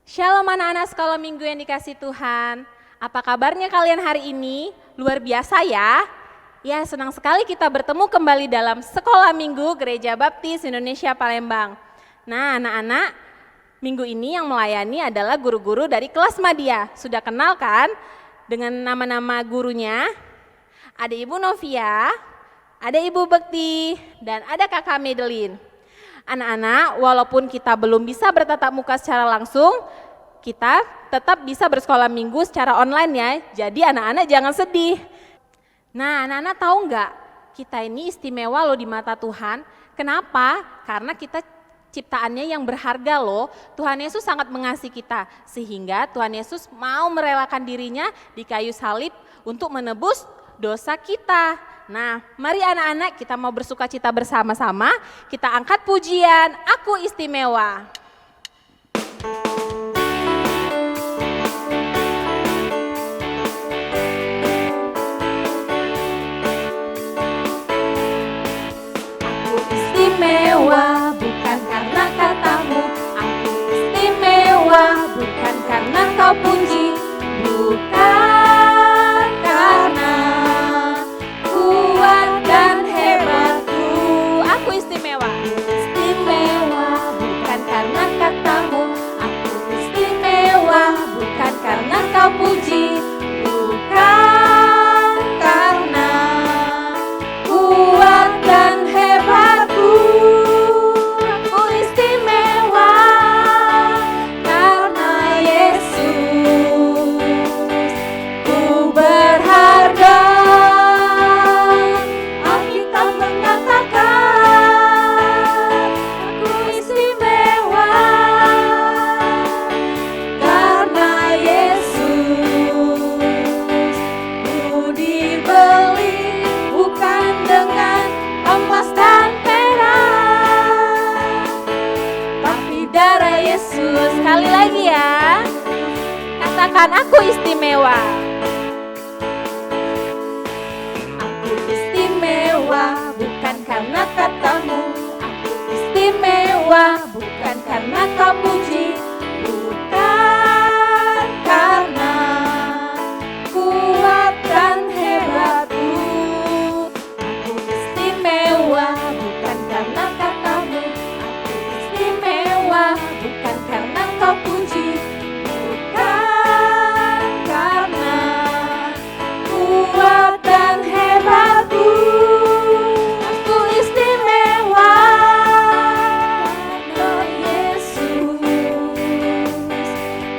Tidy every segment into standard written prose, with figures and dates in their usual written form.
Shalom anak-anak sekolah minggu yang dikasih Tuhan. Apa kabarnya kalian hari ini? Luar biasa ya. Ya, senang sekali kita bertemu kembali dalam sekolah minggu Gereja Baptis Indonesia Palembang. Nah anak-anak, minggu ini yang melayani adalah guru-guru dari kelas Madya. Sudah kenal kan dengan nama-nama gurunya? Ada Ibu Novia, ada Ibu Bekti, dan ada Kakak Madeline. Anak-anak, walaupun kita belum bisa bertatap muka secara langsung, kita tetap bisa bersekolah minggu secara online ya. Jadi anak-anak jangan sedih. Nah, anak-anak tahu nggak? Kita ini istimewa loh di mata Tuhan. Kenapa? Karena kita ciptaannya yang berharga loh. Tuhan Yesus sangat mengasihi kita. Sehingga Tuhan Yesus mau merelakan dirinya di kayu salib untuk menebus dosa kita. Nah, mari anak-anak kita mau bersuka cita bersama-sama, kita angkat pujian, Aku Istimewa. Aku istimewa bukan karena katamu, aku istimewa bukan karena kau puji, bukan karena kuat dan hebatku. Aku istimewa. Istimewa bukan karena katamu, aku istimewa bukan karena kau puji, bukan karena kuat dan hebatku. Aku istimewa karena Yesus. Ku berharga. Alkitab mengatakan aku istimewa karena Yesus. Ku dibeli bukan dengan emas dan perak, tapi darah Yesus. Sekali lagi ya, katakan aku istimewa. Aku istimewa bukan karena katamu, aku istimewa bukan karena kau puji, bukan karena kuat dan hebatku. Aku istimewa bukan karena katamu, aku istimewa bukan karena kau puji, bukan karena kuat dan hebatku. Aku istimewa karena Yesus.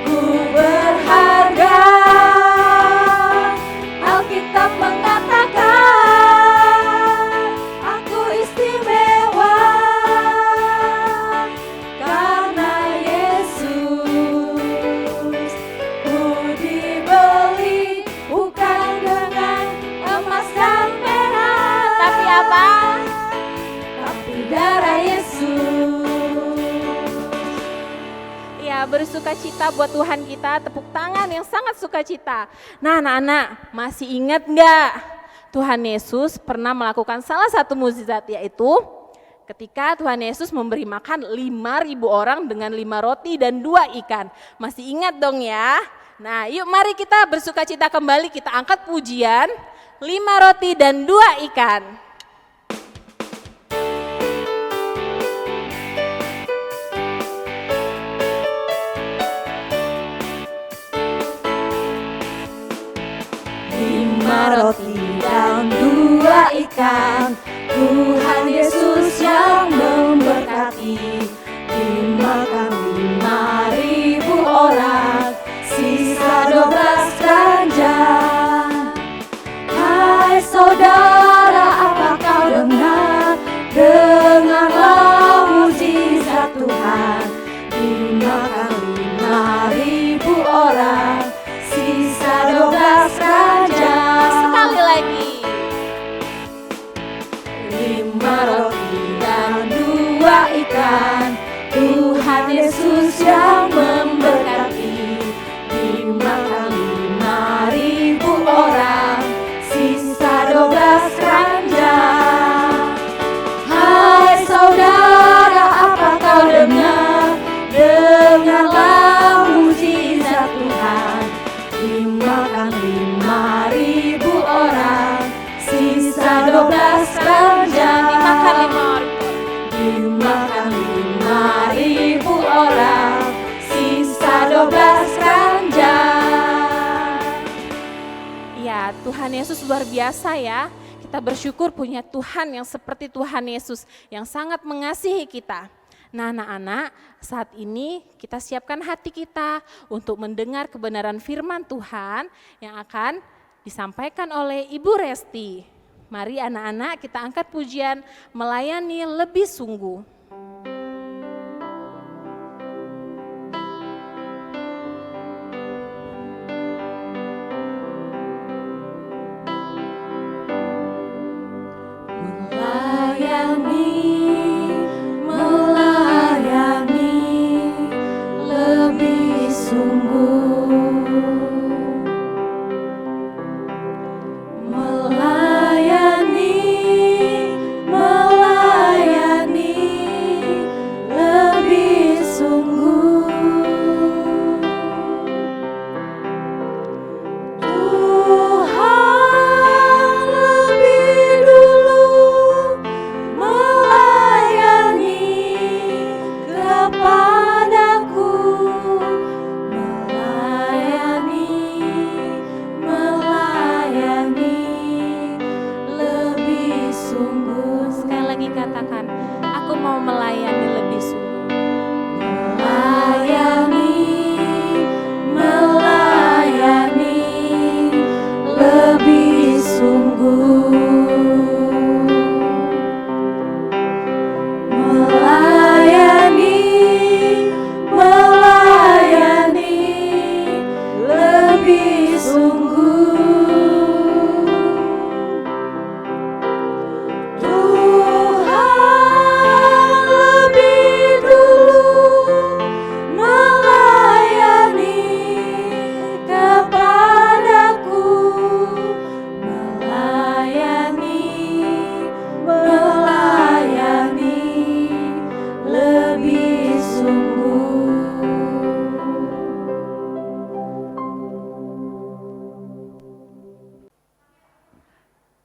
Ku berharga. Alkitab mengatakan aku istimewa karena Yesus. Ku dibeli bukan dengan emas dan perak, tapi apa? Tapi darah Yesus. Ya, bersuka cita buat Tuhan kita, tepuk tangan yang sangat sukacita. Nah anak-anak, masih ingat nggak? Tuhan Yesus pernah melakukan salah satu mukjizat, yaitu ketika Tuhan Yesus memberi makan 5.000 orang dengan 5 roti dan 2 ikan. Masih ingat dong ya? Nah yuk mari kita bersuka cita kembali, kita angkat pujian 5 roti dan 2 ikan. Roti dan 2 ikan, Tuhan Yesus yang memberkati. Dimakan 5.000 orang, sisa 12 ranjang. Hai saudara, apa Tuhan Yesus luar biasa ya. Kita bersyukur punya Tuhan yang seperti Tuhan Yesus yang sangat mengasihi kita. Nah anak-anak, saat ini kita siapkan hati kita untuk mendengar kebenaran firman Tuhan yang akan disampaikan oleh Ibu Resti. Mari anak-anak kita angkat pujian melayani lebih sungguh.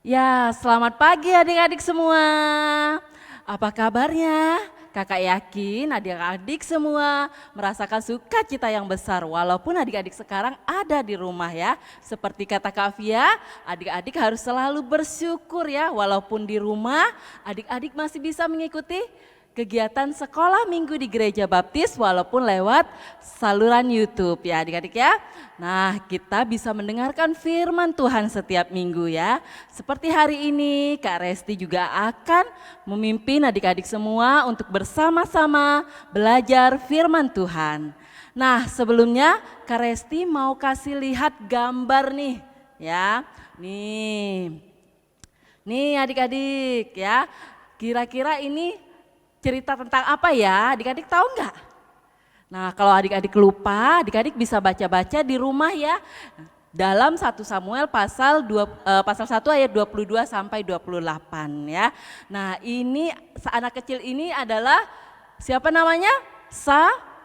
Ya, selamat pagi adik-adik semua. Apa kabarnya? Kakak yakin adik-adik semua merasakan sukacita yang besar walaupun adik-adik sekarang ada di rumah ya. Seperti kata Kak Fia, adik-adik harus selalu bersyukur ya walaupun di rumah adik-adik masih bisa mengikuti kegiatan sekolah minggu di Gereja Baptis walaupun lewat saluran YouTube ya adik-adik ya. Nah kita bisa mendengarkan firman Tuhan setiap minggu ya. Seperti hari ini Kak Resti juga akan memimpin adik-adik semua untuk bersama-sama belajar firman Tuhan. Nah sebelumnya Kak Resti mau kasih lihat gambar nih ya. Nih adik-adik ya, kira-kira ini cerita tentang apa ya? Adik-adik tahu nggak? Nah kalau adik-adik lupa, adik-adik bisa baca-baca di rumah ya. Dalam 1 Samuel pasal 1 ayat 22 sampai 28 ya. Nah ini anak kecil ini adalah siapa namanya?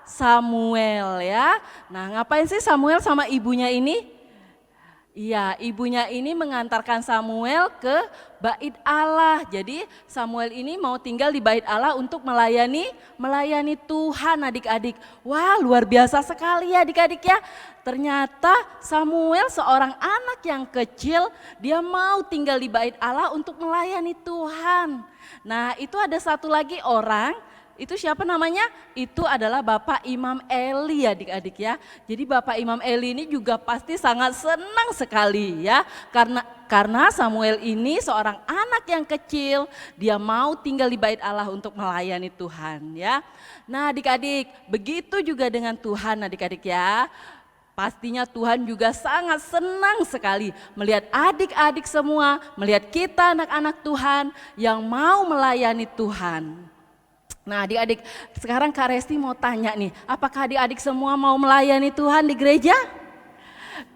Samuel ya. Nah ngapain sih Samuel sama ibunya ini? Iya, ibunya ini mengantarkan Samuel ke bait Allah. Jadi Samuel ini mau tinggal di bait Allah untuk melayani Tuhan adik-adik. Wah luar biasa sekali ya adik-adik ya. Ternyata Samuel seorang anak yang kecil, dia mau tinggal di bait Allah untuk melayani Tuhan. Nah itu ada satu lagi orang. Itu siapa namanya? Itu adalah Bapak Imam Eli adik-adik ya. Jadi Bapak Imam Eli ini juga pasti sangat senang sekali ya. Karena Samuel ini seorang anak yang kecil, dia mau tinggal di bait Allah untuk melayani Tuhan ya. Nah adik-adik, begitu juga dengan Tuhan adik-adik ya. Pastinya Tuhan juga sangat senang sekali melihat adik-adik semua, melihat kita anak-anak Tuhan yang mau melayani Tuhan. Nah adik-adik sekarang Kak Resti mau tanya nih, apakah adik-adik semua mau melayani Tuhan di gereja?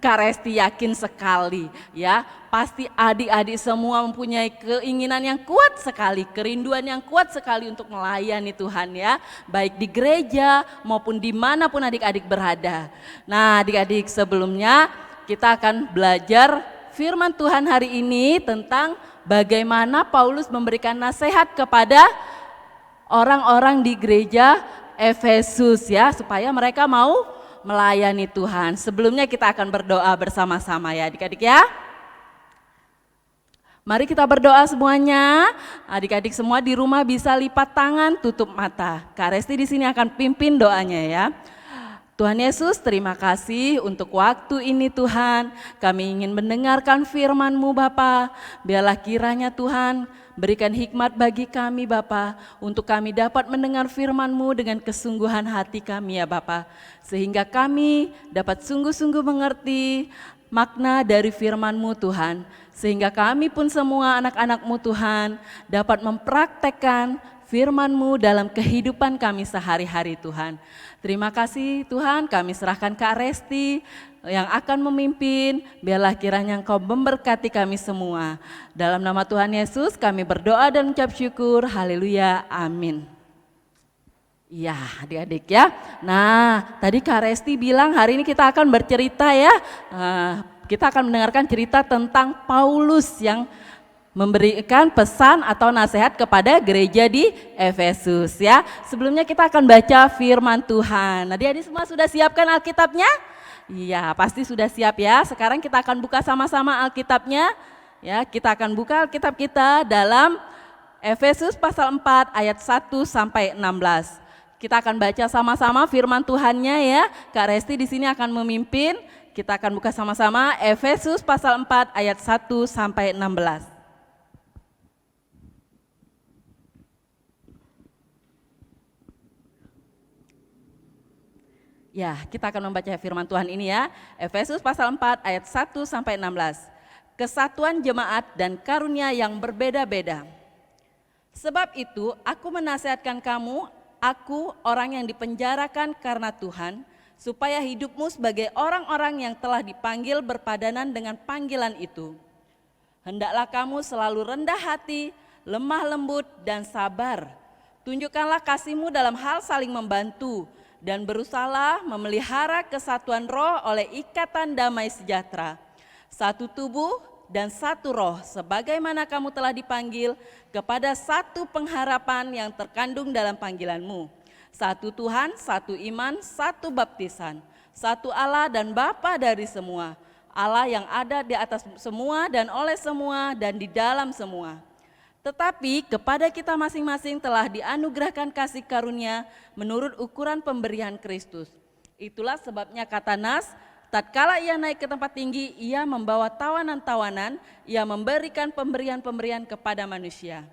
Kak Resti yakin sekali ya, pasti adik-adik semua mempunyai keinginan yang kuat sekali, kerinduan yang kuat sekali untuk melayani Tuhan ya. Baik di gereja maupun dimanapun adik-adik berada. Nah adik-adik sebelumnya kita akan belajar firman Tuhan hari ini tentang bagaimana Paulus memberikan nasihat kepada orang-orang di gereja Efesus ya, supaya mereka mau melayani Tuhan. Sebelumnya kita akan berdoa bersama-sama ya adik-adik ya. Mari kita berdoa semuanya. Adik-adik semua di rumah bisa lipat tangan, tutup mata. Kak Resti di sini akan pimpin doanya ya. Tuhan Yesus, terima kasih untuk waktu ini Tuhan. Kami ingin mendengarkan firman-Mu Bapa. Biarlah kiranya Tuhan berikan hikmat bagi kami Bapa, untuk kami dapat mendengar firman-Mu dengan kesungguhan hati kami ya Bapa. Sehingga kami dapat sungguh-sungguh mengerti makna dari firman-Mu Tuhan. Sehingga kami pun semua anak-anak-Mu Tuhan dapat mempraktekkan firman-Mu dalam kehidupan kami sehari-hari Tuhan. Terima kasih Tuhan, kami serahkan Kak Resti yang akan memimpin. Biarlah kiranya Engkau memberkati kami semua. Dalam nama Tuhan Yesus kami berdoa dan mengucap syukur. Haleluya, amin. Iya adik-adik ya. Nah tadi Kak Resti bilang hari ini kita akan bercerita ya. Kita akan mendengarkan cerita tentang Paulus yang memberikan pesan atau nasihat kepada gereja di Efesus ya. Sebelumnya kita akan baca firman Tuhan. Adik-adik semua sudah siapkan Alkitabnya? Iya, pasti sudah siap ya. Sekarang kita akan buka sama-sama Alkitabnya. Ya, kita akan buka Alkitab kita dalam Efesus pasal 4 ayat 1 sampai 16. Kita akan baca sama-sama firman Tuhannya ya. Kak Resti di sini akan memimpin. Kita akan buka sama-sama Efesus pasal 4 ayat 1 sampai 16. Ya, kita akan membaca firman Tuhan ini ya. Efesus pasal 4 ayat 1 sampai 16. Kesatuan jemaat dan karunia yang berbeda-beda. Sebab itu aku menasihatkan kamu, aku orang yang dipenjarakan karena Tuhan, supaya hidupmu sebagai orang-orang yang telah dipanggil berpadanan dengan panggilan itu. Hendaklah kamu selalu rendah hati, lemah lembut dan sabar. Tunjukkanlah kasihmu dalam hal saling membantu, dan berusahalah memelihara kesatuan roh oleh ikatan damai sejahtera. Satu tubuh dan satu roh, sebagaimana kamu telah dipanggil kepada satu pengharapan yang terkandung dalam panggilanmu. Satu Tuhan, satu iman, satu baptisan, satu Allah dan Bapa dari semua. Allah yang ada di atas semua dan oleh semua dan di dalam semua. Tetapi kepada kita masing-masing telah dianugerahkan kasih karunia menurut ukuran pemberian Kristus. Itulah sebabnya kata Nas, tatkala ia naik ke tempat tinggi, ia membawa tawanan-tawanan, ia memberikan pemberian-pemberian kepada manusia.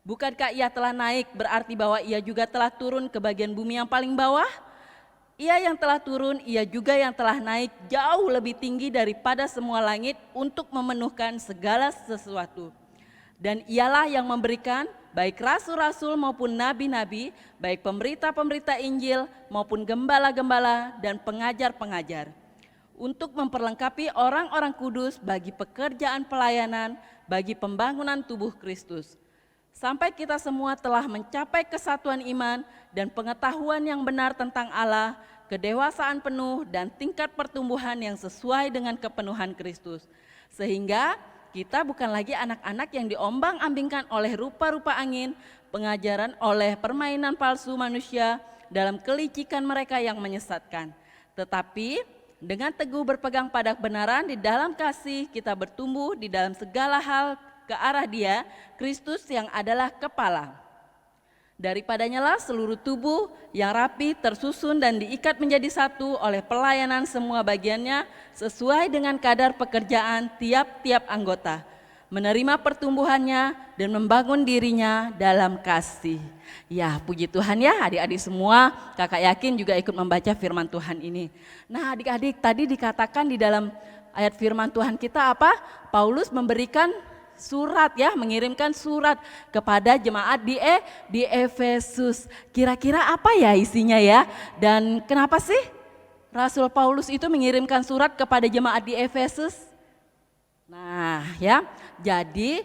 Bukankah ia telah naik berarti bahwa ia juga telah turun ke bagian bumi yang paling bawah? Ia yang telah turun, ia juga yang telah naik jauh lebih tinggi daripada semua langit untuk memenuhkan segala sesuatu. Dan ialah yang memberikan baik rasul-rasul maupun nabi-nabi, baik pemberita-pemberita Injil maupun gembala-gembala dan pengajar-pengajar, untuk memperlengkapi orang-orang kudus bagi pekerjaan pelayanan, bagi pembangunan tubuh Kristus. Sampai kita semua telah mencapai kesatuan iman dan pengetahuan yang benar tentang Allah, kedewasaan penuh dan tingkat pertumbuhan yang sesuai dengan kepenuhan Kristus. Sehingga kita bukan lagi anak-anak yang diombang-ambingkan oleh rupa-rupa angin, pengajaran oleh permainan palsu manusia dalam kelicikan mereka yang menyesatkan. Tetapi dengan teguh berpegang pada kebenaran di dalam kasih, kita bertumbuh di dalam segala hal ke arah Dia, Kristus yang adalah kepala. Daripadanya lah seluruh tubuh yang rapi tersusun dan diikat menjadi satu oleh pelayanan semua bagiannya sesuai dengan kadar pekerjaan tiap-tiap anggota, menerima pertumbuhannya dan membangun dirinya dalam kasih. Ya, puji Tuhan ya adik-adik semua, kakak yakin juga ikut membaca firman Tuhan ini. Nah adik-adik, tadi dikatakan di dalam ayat firman Tuhan kita apa? Paulus memberikan surat ya, mengirimkan surat kepada jemaat di Efesus. Kira-kira apa ya isinya ya? Dan kenapa sih Rasul Paulus itu mengirimkan surat kepada jemaat di Efesus? Nah ya, jadi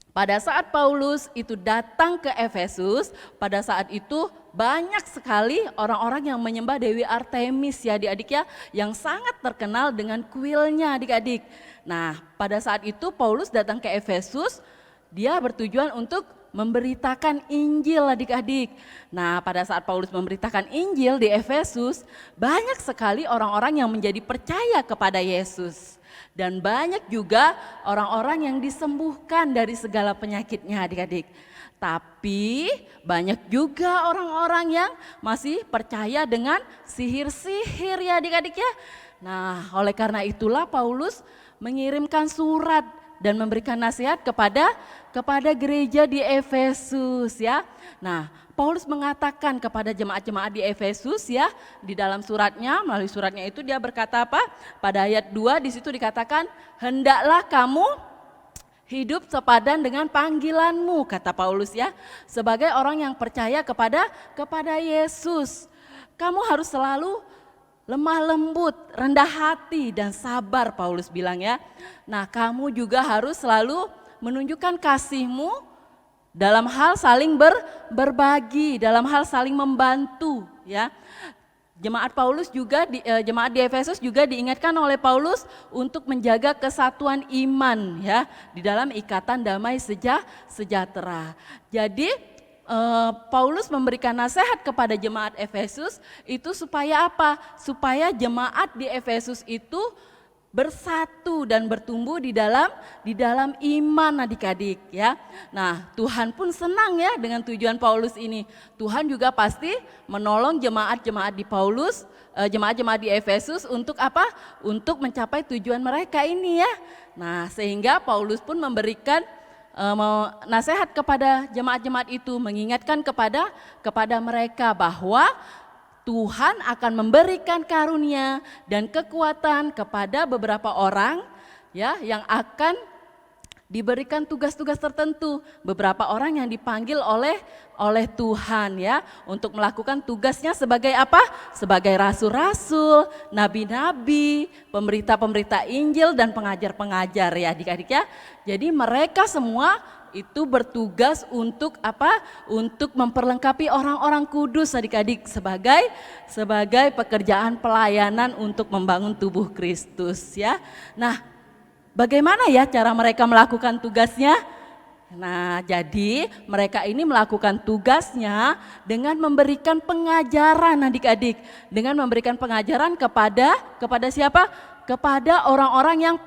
pada saat Paulus itu datang ke Efesus, pada saat itu banyak sekali orang-orang yang menyembah Dewi Artemis ya adik-adik ya, yang sangat terkenal dengan kuilnya adik-adik. Nah pada saat itu Paulus datang ke Efesus, dia bertujuan untuk memberitakan Injil adik-adik. Nah, pada saat Paulus memberitakan Injil di Efesus, banyak sekali orang-orang yang menjadi percaya kepada Yesus. Dan banyak juga orang-orang yang disembuhkan dari segala penyakitnya adik-adik. Tapi banyak juga orang-orang yang masih percaya dengan sihir-sihir ya adik-adik ya. Nah, oleh karena itulah Paulus mengirimkan surat dan memberikan nasihat kepada gereja di Efesus ya. Nah, Paulus mengatakan kepada jemaat-jemaat di Efesus ya, di dalam suratnya, melalui suratnya itu dia berkata apa? Pada ayat 2 di situ dikatakan, "Hendaklah kamu hidup sepadan dengan panggilanmu," kata Paulus ya, sebagai orang yang percaya kepada Yesus. Kamu harus selalu lemah lembut, rendah hati dan sabar, Paulus bilang ya. Nah, kamu juga harus selalu menunjukkan kasihmu dalam hal saling berbagi, dalam hal saling membantu ya. Jemaat Paulus juga jemaat di Efesus juga diingatkan oleh Paulus untuk menjaga kesatuan iman ya di dalam ikatan damai sejahtera. Jadi Paulus memberikan nasihat kepada jemaat Efesus itu supaya apa? Supaya jemaat di Efesus itu bersatu dan bertumbuh di dalam iman adik-adik ya. Nah, Tuhan pun senang ya dengan tujuan Paulus ini. Tuhan juga pasti menolong jemaat-jemaat di jemaat-jemaat di Efesus untuk apa? Untuk mencapai tujuan mereka ini ya. Nah, sehingga Paulus pun memberikan nasihat kepada jemaat-jemaat itu, mengingatkan kepada mereka bahwa Tuhan akan memberikan karunia dan kekuatan kepada beberapa orang ya yang akan diberikan tugas-tugas tertentu. Beberapa orang yang dipanggil oleh Tuhan ya untuk melakukan tugasnya sebagai apa? Sebagai rasul-rasul, nabi-nabi, pemberita-pemberita Injil dan pengajar-pengajar ya adik-adik ya. Jadi mereka semua itu bertugas untuk apa? Untuk memperlengkapi orang-orang kudus adik-adik sebagai pekerjaan pelayanan untuk membangun tubuh Kristus ya. Nah, bagaimana ya cara mereka melakukan tugasnya? Nah, jadi mereka ini melakukan tugasnya dengan memberikan pengajaran adik-adik, dengan memberikan pengajaran kepada siapa? Kepada orang-orang yang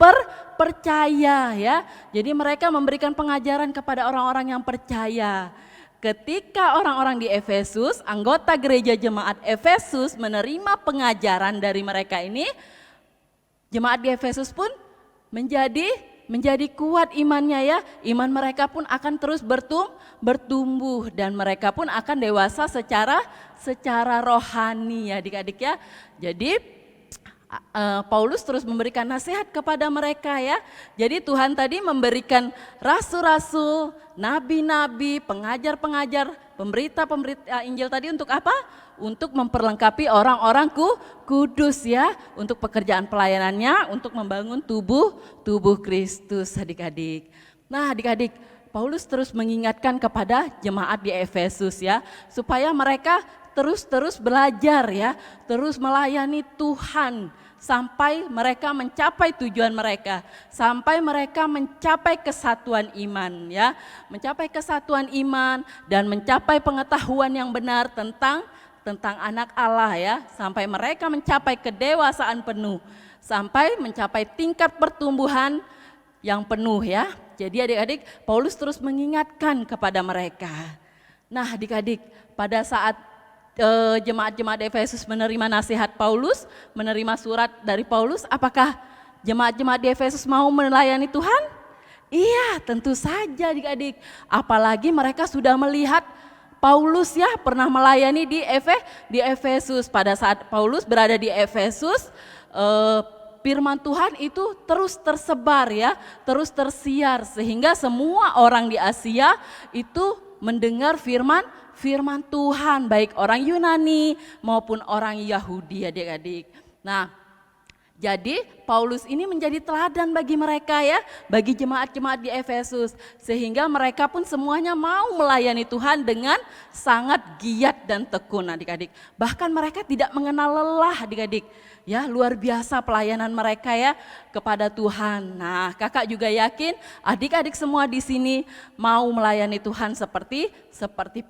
percaya ya. Jadi mereka memberikan pengajaran kepada orang-orang yang percaya. Ketika orang-orang di Efesus, anggota gereja jemaat Efesus menerima pengajaran dari mereka ini, jemaat di Efesus pun menjadi kuat imannya ya. Iman mereka pun akan terus bertumbuh dan mereka pun akan dewasa secara rohani ya adik-adik ya. Jadi Paulus terus memberikan nasihat kepada mereka ya. Jadi Tuhan tadi memberikan rasul-rasul, nabi-nabi, pengajar-pengajar, pemberita-pemberita Injil tadi untuk apa? Untuk memperlengkapi orang-orang kudus ya, untuk pekerjaan pelayanannya, untuk membangun tubuh Kristus adik-adik. Nah adik-adik, Paulus terus mengingatkan kepada jemaat di Efesus ya, supaya mereka terus belajar ya, terus melayani Tuhan sampai mereka mencapai tujuan mereka, sampai mereka mencapai kesatuan iman ya, mencapai kesatuan iman dan mencapai pengetahuan yang benar tentang anak Allah ya, sampai mereka mencapai kedewasaan penuh, sampai mencapai tingkat pertumbuhan yang penuh ya. Jadi adik-adik, Paulus terus mengingatkan kepada mereka. Nah adik-adik, pada saat jemaat-jemaat Efesus menerima nasihat Paulus, menerima surat dari Paulus, apakah jemaat-jemaat di Efesus mau melayani Tuhan? Iya, tentu saja adik-adik. Apalagi mereka sudah melihat Paulus ya pernah melayani di Efesus. Pada saat Paulus berada di Efesus, firman Tuhan itu terus tersebar ya, terus tersiar sehingga semua orang di Asia itu mendengar firman Tuhan, baik orang Yunani maupun orang Yahudi adik-adik. Nah, Jadi Paulus ini menjadi teladan bagi mereka ya, bagi jemaat-jemaat di Efesus. Sehingga mereka pun semuanya mau melayani Tuhan dengan sangat giat dan tekun adik-adik. Bahkan mereka tidak mengenal lelah adik-adik. Ya, luar biasa pelayanan mereka ya kepada Tuhan. Nah, kakak juga yakin adik-adik semua di sini mau melayani Tuhan seperti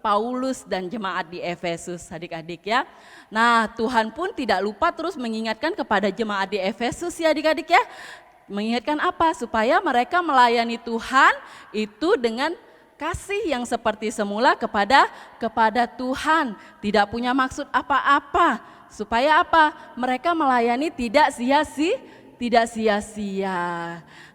Paulus dan jemaat di Efesus adik-adik ya. Nah, Tuhan pun tidak lupa terus mengingatkan kepada jemaat di Efesus ya adik-adik ya. Mengingatkan apa? Supaya mereka melayani Tuhan itu dengan kasih yang seperti semula kepada Tuhan, tidak punya maksud apa-apa. Supaya apa? Mereka melayani tidak sia-sia.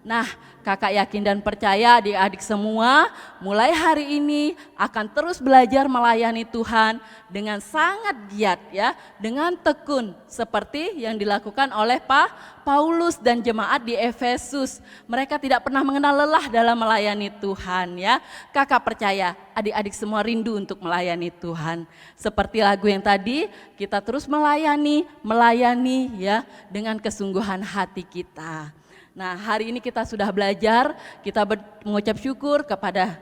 Nah, kakak yakin dan percaya adik-adik semua mulai hari ini akan terus belajar melayani Tuhan dengan sangat giat ya, dengan tekun seperti yang dilakukan oleh Paulus dan jemaat di Efesus. Mereka tidak pernah mengenal lelah dalam melayani Tuhan ya. Kakak percaya adik-adik semua rindu untuk melayani Tuhan. Seperti lagu yang tadi, kita terus melayani ya dengan kesungguhan hati kita. Nah, hari ini kita sudah belajar, kita mengucap syukur kepada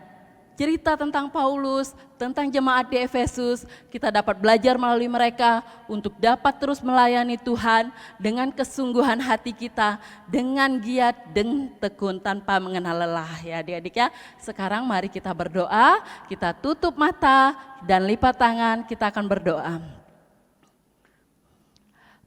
cerita tentang Paulus, tentang jemaat di Efesus. Kita dapat belajar melalui mereka untuk dapat terus melayani Tuhan dengan kesungguhan hati kita, dengan giat dan tekun tanpa mengenal lelah ya adik-adik ya. Sekarang mari kita berdoa, kita tutup mata dan lipat tangan, kita akan berdoa.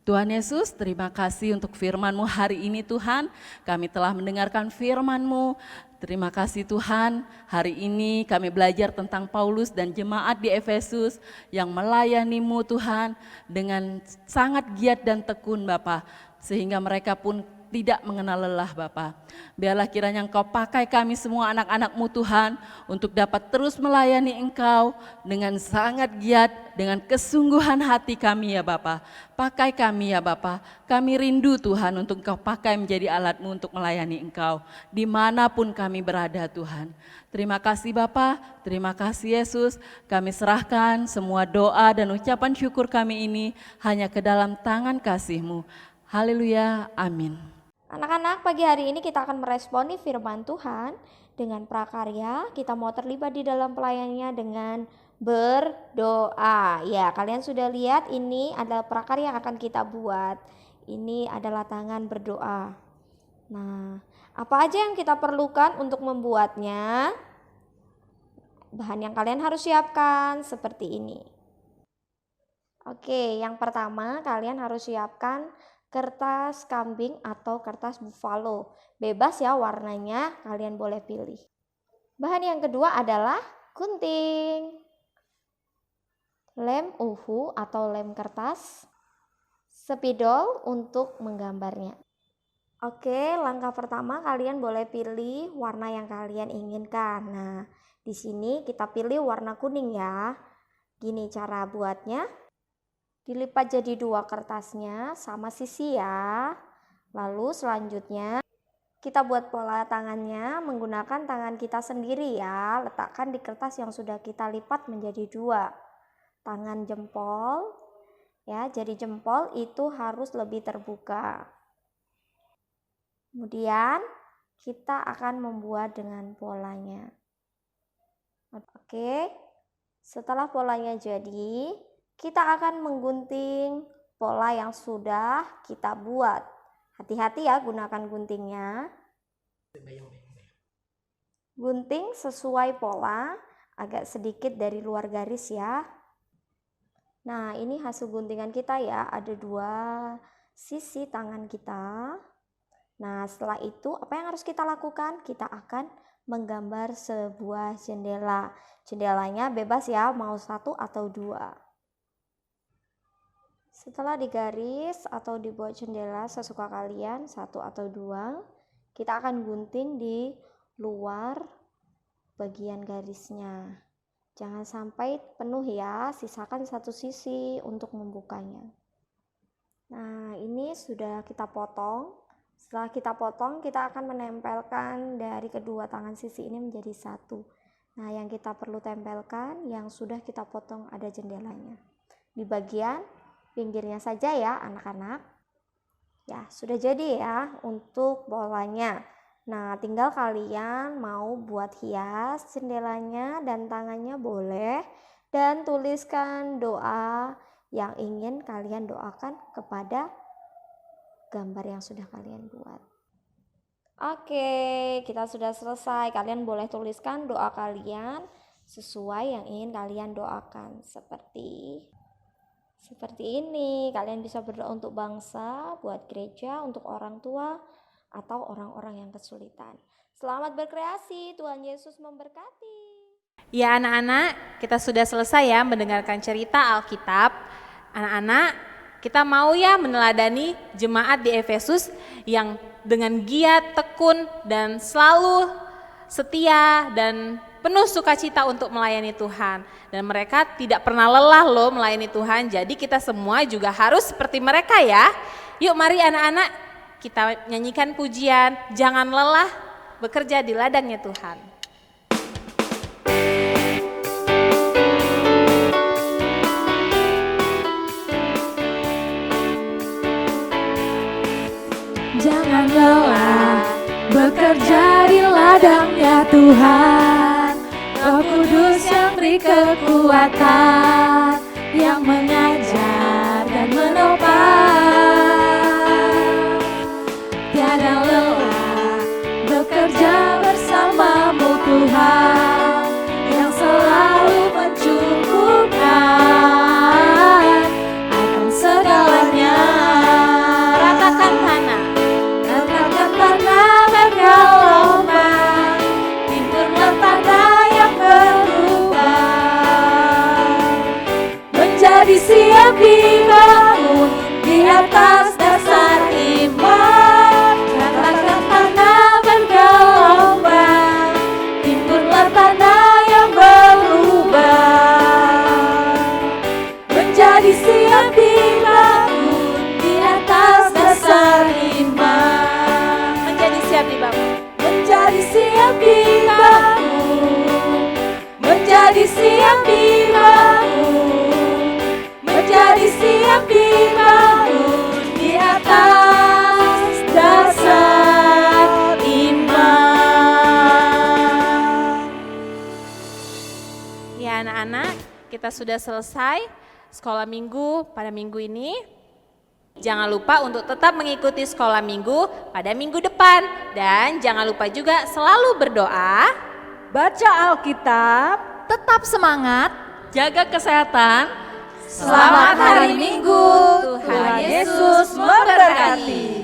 Tuhan Yesus, terima kasih untuk firman-Mu hari ini Tuhan. Kami telah mendengarkan firman-Mu. Terima kasih Tuhan, hari ini kami belajar tentang Paulus dan jemaat di Efesus yang melayani-Mu Tuhan dengan sangat giat dan tekun Bapa, sehingga mereka pun tidak mengenal lelah Bapa. Biarlah kiranya Engkau pakai kami semua anak-anak-Mu Tuhan untuk dapat terus melayani Engkau dengan sangat giat, dengan kesungguhan hati kami ya Bapa. Pakai kami ya Bapa, kami rindu Tuhan untuk Engkau pakai menjadi alat-Mu untuk melayani Engkau dimanapun kami berada Tuhan. Terima kasih Bapa, terima kasih Yesus, kami serahkan semua doa dan ucapan syukur kami ini hanya ke dalam tangan kasih-Mu. Haleluya, amin. Anak-anak, pagi hari ini kita akan meresponi firman Tuhan dengan prakarya. Kita mau terlibat di dalam pelayanannya dengan berdoa. Ya, kalian sudah lihat ini adalah prakarya yang akan kita buat. Ini adalah tangan berdoa. Nah, apa aja yang kita perlukan untuk membuatnya? Bahan yang kalian harus siapkan seperti ini. Oke, yang pertama kalian harus siapkan kertas kambing atau kertas buffalo. Bebas ya warnanya, kalian boleh pilih. Bahan yang kedua adalah gunting, lem uhu atau lem kertas, spidol untuk menggambarnya. Oke, langkah pertama kalian boleh pilih warna yang kalian inginkan. Nah, di sini kita pilih warna kuning ya. Gini cara buatnya. Dilipat jadi 2 kertasnya sama sisi ya. Lalu selanjutnya kita buat pola tangannya menggunakan tangan kita sendiri ya. Letakkan di kertas yang sudah kita lipat menjadi 2. Tangan jempol ya, jadi jempol itu harus lebih terbuka. Kemudian kita akan membuat dengan polanya. Oke, setelah polanya jadi, kita akan menggunting pola yang sudah kita buat. Hati-hati ya gunakan guntingnya. Gunting sesuai pola, agak sedikit dari luar garis ya. Nah, ini hasil guntingan kita ya, ada 2 sisi tangan kita. Nah, setelah itu apa yang harus kita lakukan? Kita akan menggambar sebuah jendela. Jendelanya bebas ya, mau 1 atau 2. Setelah digaris atau dibuat jendela sesuka kalian, 1 atau 2, kita akan gunting di luar bagian garisnya. Jangan sampai penuh ya, sisakan 1 sisi untuk membukanya. Nah, ini sudah kita potong. Setelah kita potong, kita akan menempelkan dari kedua tangan sisi ini menjadi 1. Nah, yang kita perlu tempelkan yang sudah kita potong ada jendelanya. Di bagian pinggirnya saja ya anak-anak. Ya, sudah jadi ya untuk bolanya. Nah, tinggal kalian mau buat hias jendelanya dan tangannya boleh, dan tuliskan doa yang ingin kalian doakan kepada gambar yang sudah kalian buat. Oke, kita sudah selesai. Kalian boleh tuliskan doa kalian sesuai yang ingin kalian doakan. Seperti ini, kalian bisa berdoa untuk bangsa, buat gereja, untuk orang tua, atau orang-orang yang kesulitan. Selamat berkreasi, Tuhan Yesus memberkati. Ya anak-anak, kita sudah selesai ya mendengarkan cerita Alkitab. Anak-anak, kita mau ya meneladani jemaat di Efesus yang dengan giat, tekun, dan selalu setia dan penuh sukacita untuk melayani Tuhan. Dan mereka tidak pernah lelah loh melayani Tuhan, jadi kita semua juga harus seperti mereka ya. Yuk mari anak-anak, kita nyanyikan pujian, jangan lelah bekerja di ladangnya Tuhan. Jangan lelah bekerja di ladangnya Tuhan. Roh Kudus yang beri kekuatan, yang mengajar dan menopang. Tiada lelah bekerja bersamamu Tuhan, yang selalu mencukupkan akan segalanya. Ratakan tanah. Ratakan tanah bergelombang, timbullah tanah yang berubah, menjadi siap dibangun di atas dasar iman. Ratakan tanah bergelombang, timbullah tanah yang berubah, menjadi siap dibangun di atas dasar iman. Menjadi siap dibangun. Menjadi siap dibangun, menjadi siap dibangun, menjadi siap dibangun di atas dasar iman. Ya anak-anak, kita sudah selesai sekolah minggu pada minggu ini. Jangan lupa untuk tetap mengikuti sekolah minggu pada minggu depan. Dan jangan lupa juga selalu berdoa. Baca Alkitab, tetap semangat, Jaga kesehatan. selamat hari Minggu, Tuhan Yesus memberkati.